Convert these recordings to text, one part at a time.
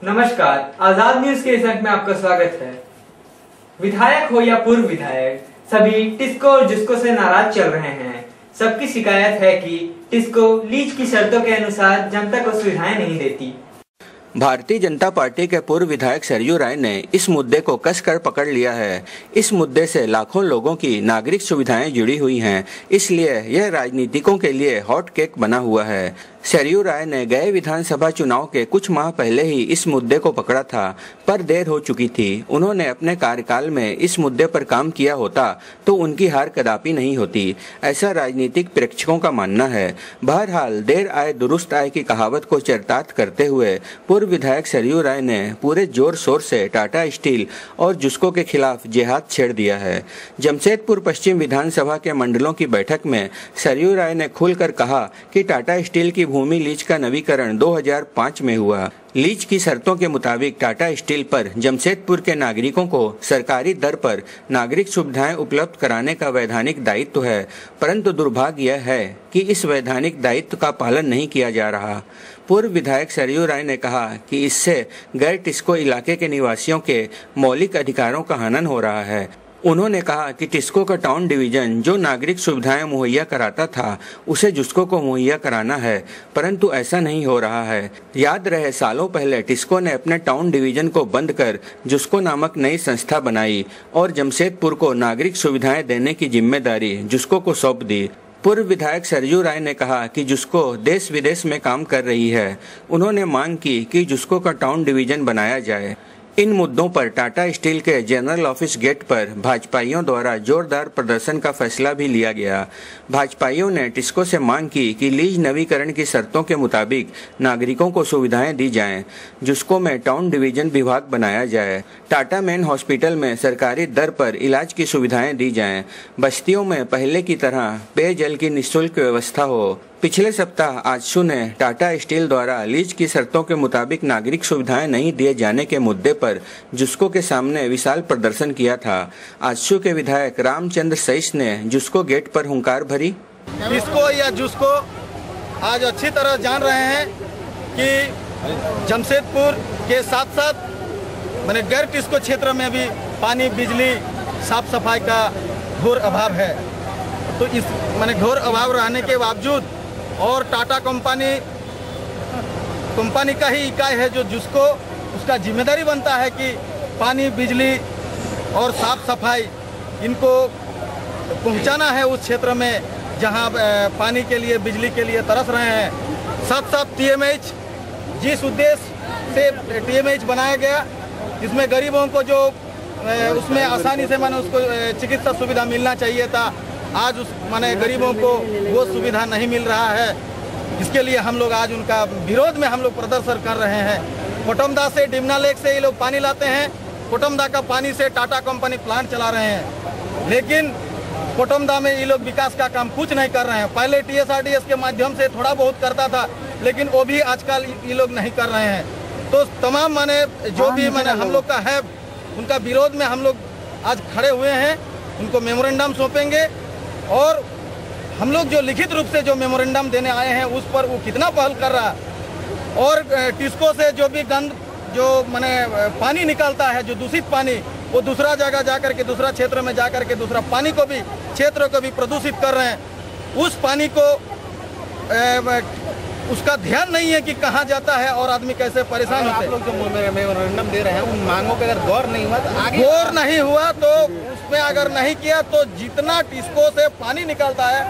नमस्कार, आजाद न्यूज के इस अंक में आपका स्वागत है। विधायक हो या पूर्व विधायक, सभी टिस्को और जिस्को से नाराज चल रहे हैं। सबकी शिकायत है कि टिस्को लीज की शर्तों के अनुसार जनता को सुविधाएं नहीं देती। भारतीय जनता पार्टी के पूर्व विधायक सरयू राय ने इस मुद्दे को कसकर पकड़ लिया है। इस मुद्दे से लाखों लोगों की नागरिक सुविधाएं जुड़ी हुई हैं, इसलिए यह राजनीतिकों के लिए हॉट केक बना हुआ है। सरयू राय ने गए विधानसभा चुनाव के कुछ माह पहले ही इस मुद्दे को पकड़ा था, पर देर हो चुकी थी। उन्होंने अपने कार्यकाल में इस मुद्दे पर काम किया होता तो उनकी हार कदापि नहीं होती, ऐसा राजनीतिक प्रेक्षकों का मानना है। बहरहाल देर आए दुरुस्त आए की कहावत को चरितार्थ करते हुए पूर्व विधायक सरयू राय ने पूरे जोर शोर से टाटा स्टील और जुस्को के खिलाफ जिहाद छेड़ दिया है। जमशेदपुर पश्चिम विधानसभा के मंडलों की बैठक में सरयू राय ने खुलकर कहा कि टाटा स्टील की भूमि लीज का नवीकरण 2005 में हुआ। लीज की शर्तों के मुताबिक टाटा स्टील पर जमशेदपुर के नागरिकों को सरकारी दर पर नागरिक सुविधाएं उपलब्ध कराने का वैधानिक दायित्व है, परंतु दुर्भाग्य यह है कि इस वैधानिक दायित्व का पालन नहीं किया जा रहा। पूर्व विधायक सरयू राय ने कहा कि इससे गैर टिस्को इलाके के निवासियों के मौलिक अधिकारों का हनन हो रहा है। उन्होंने कहा कि टिस्को का टाउन डिवीजन जो नागरिक सुविधाएं मुहैया कराता था उसे जुस्को को मुहैया कराना है, परंतु ऐसा नहीं हो रहा है। याद रहे सालों पहले टिस्को ने अपने टाउन डिवीजन को बंद कर जुस्को नामक नई संस्था बनाई और जमशेदपुर को नागरिक सुविधाएं देने की जिम्मेदारी जुस्को को सौंप दी। पूर्व विधायक सरयू राय ने कहा कि जुस्को देश विदेश में काम कर रही है। उन्होंने मांग की कि जुस्को का टाउन डिवीजन बनाया जाए। इन मुद्दों पर टाटा स्टील के जनरल ऑफिस गेट पर भाजपाइयों द्वारा जोरदार प्रदर्शन का फैसला भी लिया गया। भाजपाइयों ने टिस्को से मांग की कि लीज नवीकरण की शर्तों के मुताबिक नागरिकों को सुविधाएं दी जाएं, जुस्को में टाउन डिवीजन विभाग बनाया जाए, टाटा मेन हॉस्पिटल में सरकारी दर पर इलाज की सुविधाएं दी जाएं, बस्तियों में पहले की तरह पेयजल की निःशुल्क व्यवस्था हो। पिछले सप्ताह आजसू ने टाटा स्टील द्वारा लीज की शर्तों के मुताबिक नागरिक सुविधाएं नहीं दिए जाने के मुद्दे पर जुस्को के सामने विशाल प्रदर्शन किया था। आजसू के विधायक रामचंद्र सईस ने जुस्को गेट पर हुंकार भरी। टिस्को या जुस्को आज अच्छी तरह जान रहे हैं कि जमशेदपुर के साथ साथ मैंने गैर टिस्को क्षेत्र में भी पानी, बिजली, साफ सफाई का घोर अभाव है। तो इस मैंने घोर अभाव रहने के बावजूद और टाटा कंपनी का ही इकाई है जो जुस्को, उसका जिम्मेदारी बनता है कि पानी, बिजली और साफ सफाई इनको पहुंचाना है उस क्षेत्र में जहां पानी के लिए, बिजली के लिए तरस रहे हैं। साथ साथ टीएमएच, जिस उद्देश्य से टीएमएच बनाया गया, जिसमें गरीबों को जो उसमें आसानी से माने उसको चिकित्सा सुविधा मिलना चाहिए था, आज उस माने गरीबों को वो सुविधा नहीं मिल रहा है। इसके लिए हम लोग आज उनका विरोध में हम लोग प्रदर्शन कर रहे हैं। कोटमदा से, डिमना लेक से ये लोग पानी लाते हैं। कोटमदा का पानी से टाटा कंपनी प्लांट चला रहे हैं, लेकिन कोटमदा में ये लोग विकास का काम कुछ नहीं कर रहे हैं। पहले टीएसआरडीएस के माध्यम से थोड़ा बहुत करता था, लेकिन वो भी आजकल ये लोग नहीं कर रहे हैं। तो तमाम माने जो भी माने हम लोग का है, उनका विरोध में हम लोग आज खड़े हुए हैं। उनको मेमोरेंडम सौंपेंगे और हम लोग जो लिखित रूप से जो मेमोरेंडम देने आए हैं उस पर वो कितना पहल कर रहा है। और टिस्को से जो भी गंद जो माने पानी निकलता है, जो दूषित पानी, वो दूसरा जगह जाकर के, दूसरा क्षेत्र में जाकर के दूसरा पानी को भी, क्षेत्र को भी प्रदूषित कर रहे हैं। उस पानी को उसका ध्यान नहीं है कि कहाँ जाता है और आदमी कैसे परेशान होते हैं। आप लोग जो मेमोरेंडम दे रहे हैं उन मांगों पे अगर गौर नहीं हुआ तो आगे गौर नहीं हुआ तो उसमें अगर नहीं किया तो जितना टिस्को से पानी निकलता है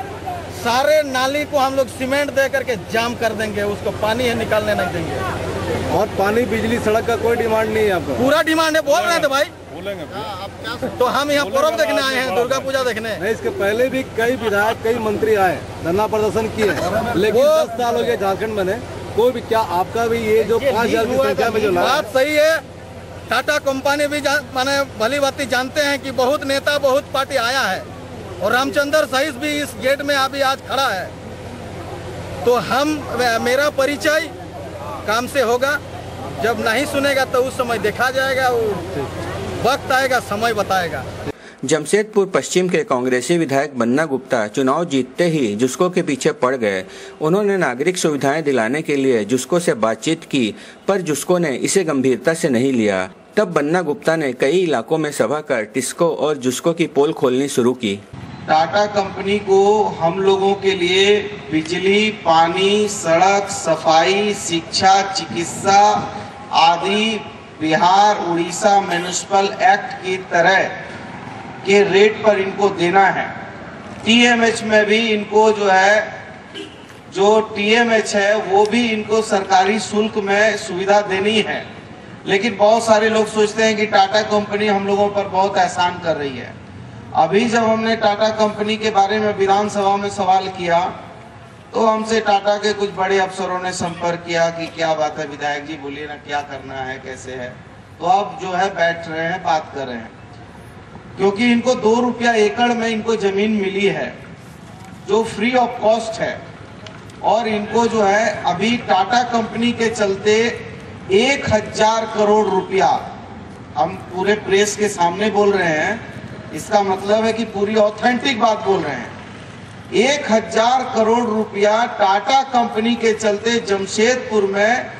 सारे नाली को हम लोग सीमेंट दे करके जाम कर देंगे, उसको पानी है निकालने नहीं देंगे। और पानी, बिजली, सड़क का कोई डिमांड नहीं है आपका? पूरा डिमांड है। बोल रहे थे भाई, बोलेंगे तो हम यहाँ पर्व देखने आए हैं, दुर्गा पूजा देखने नहीं। इसके पहले भी कई विधायक, कई मंत्री आए, धरना प्रदर्शन किए, लेकिन 10 साल हो गए झारखंड बने, कोई भी। क्या आपका भी ये जो 5000 की संख्या में जो बात सही है, टाटा कंपनी भी माने भली बात जानते हैं कि बहुत नेता, बहुत पार्टी आया है और रामचंद्र सईस भी इस गेट में अभी आज खड़ा है। तो मेरा परिचय काम से होगा, जब नहीं सुनेगा तो उस समय देखा जाएगा, वो वक्त आएगा, समय बताएगा। जमशेदपुर पश्चिम के कांग्रेसी विधायक बन्ना गुप्ता चुनाव जीतते ही जुस्को के पीछे पड़ गए। उन्होंने नागरिक सुविधाएं दिलाने के लिए जुस्को से बातचीत की, पर जुस्को ने इसे गंभीरता से नहीं लिया। तब बन्ना गुप्ता ने कई इलाकों में सभा कर टिस्को और जुस्को की पोल खोलनी शुरू की। टाटा कंपनी को हम लोगों के लिए बिजली, पानी, सड़क, सफाई, शिक्षा, चिकित्सा आदि बिहार उड़ीसा म्युनिसिपल एक्ट की तरह के रेट पर इनको देना है। टीएमएच में भी इनको जो टीएमएच है वो भी इनको सरकारी शुल्क में सुविधा देनी है। लेकिन बहुत सारे लोग सोचते हैं कि टाटा कंपनी हम लोगों पर बहुत एहसान कर रही है। अभी जब हमने टाटा कंपनी के बारे में विधानसभा में सवाल किया तो हमसे टाटा के कुछ बड़े अफसरों ने संपर्क किया कि क्या बात है विधायक जी, बोलिए ना क्या करना है, कैसे है। तो अब बैठ रहे हैं, बात कर रहे हैं, क्योंकि इनको 2 रुपया एकड़ में इनको जमीन मिली है जो फ्री ऑफ कॉस्ट है। और इनको अभी टाटा कंपनी के चलते 1000 करोड़ रुपया, हम पूरे प्रेस के सामने बोल रहे हैं, इसका मतलब है कि पूरी ऑथेंटिक बात बोल रहे हैं। 1000 करोड़ रुपया टाटा कंपनी के चलते जमशेदपुर में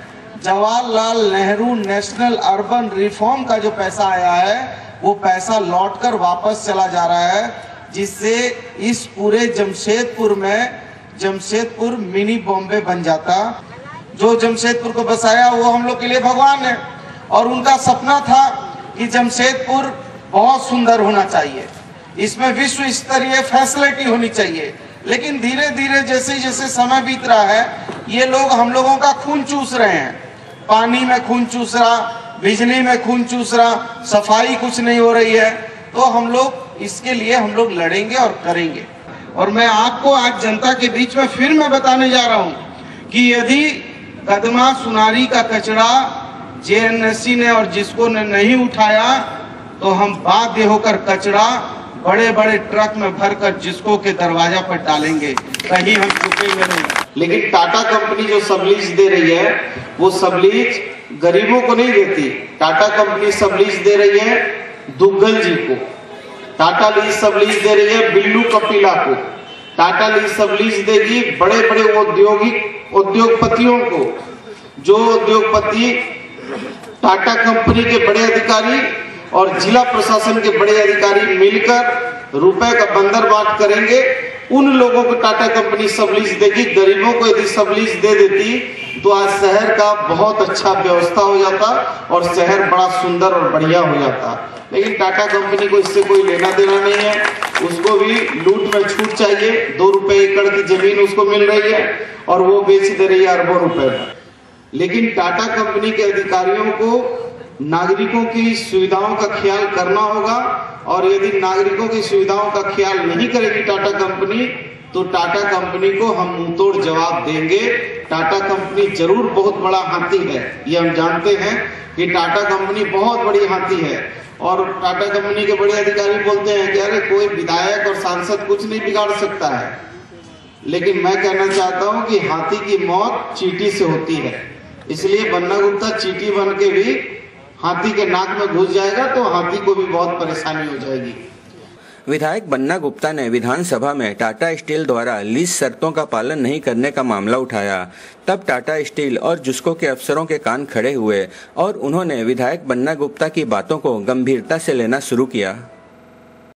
Jawaharlal Nehru national urban reform का जो पैसा आया है वो पैसा लौटकर वापस चला जा रहा है, जिससे इस पूरे जमशेदपुर मिनी बॉम्बे बन जाता। जो जमशेदपुर को बसाया वो हम लोग के लिए भगवान है, और उनका सपना था कि जमशेदपुर बहुत सुंदर होना चाहिए, इसमें विश्व स्तरीय फैसिलिटी होनी चाहिए। लेकिन धीरे धीरे जैसे जैसे समय बीत रहा है ये लोग हम लोगों का खून चूस रहे हैं। पानी में खून चूस रहा, बिजली में खून चूस रहा, सफाई कुछ नहीं हो रही है। तो हम लोग इसके लिए लड़ेंगे और करेंगे। और मैं आपको आज जनता के बीच में फिर मैं बताने जा रहा हूं कि यदि कदमा सुनारी का कचरा जेएनएससी ने और जिसको ने नहीं उठाया तो हम बाध्य होकर कचरा बड़े बड़े ट्रक में भरकर जिसको के दरवाजा पर डालेंगे, कहीं हम झुकेंगे नहीं। लेकिन टाटा कंपनी जो सबलीज दे रही है वो सबलीज गरीबों को नहीं देती। टाटा कंपनी सबलीज दे रही है दुग्गल जी को, टाटा लीज सबलीज दे रही है बिल्लू कपिला को, टाटा लीज सबलीज देगी बड़े बड़े उद्योगपतियों को। जो उद्योगपति टाटा कंपनी के बड़े अधिकारी और जिला प्रशासन के बड़े अधिकारी मिलकर रुपए का बंदर बांट करेंगे, उन लोगों को टाटा कंपनी सबलीज देगी। गरीबों को यदि सबलीज दे देती तो आज शहर का बहुत अच्छा व्यवस्था हो जाता और शहर बड़ा सुंदर और बढ़िया हो जाता। लेकिन टाटा कंपनी को इससे कोई लेना देना नहीं है, उसको भी लूट में छूट चाहिए। 2 रुपए एकड़ की जमीन उसको मिल रही है और वो बेच दे रही है अरबों रुपए में। लेकिन टाटा कंपनी के अधिकारियों को नागरिकों की सुविधाओं का ख्याल करना होगा, और यदि नागरिकों की सुविधाओं का ख्याल नहीं करेगी टाटा कंपनी तो टाटा कंपनी को हम मुंहतोड़ जवाब देंगे। टाटा कंपनी जरूर बहुत बड़ा हाथी है, ये हम जानते हैं कि टाटा कंपनी बहुत बड़ी हाथी है। और टाटा कंपनी के बड़े अधिकारी बोलते हैं कि अरे कोई विधायक और सांसद कुछ नहीं बिगाड़ सकता है। लेकिन मैं कहना चाहता हूं कि हाथी की मौत चींटी से होती है, इसलिए बन्ना गुप्ता चींटी बन के भी हाथी के नाक में घुस जाएगा तो हाथी को भी बहुत परेशानी हो जाएगी। विधायक बन्ना गुप्ता ने विधानसभा में टाटा स्टील द्वारा लीज शर्तों का पालन नहीं करने का मामला उठाया। तब टाटा स्टील और जुस्को के अफसरों के कान खड़े हुए और उन्होंने विधायक बन्ना गुप्ता की बातों को गंभीरता से लेना शुरू किया।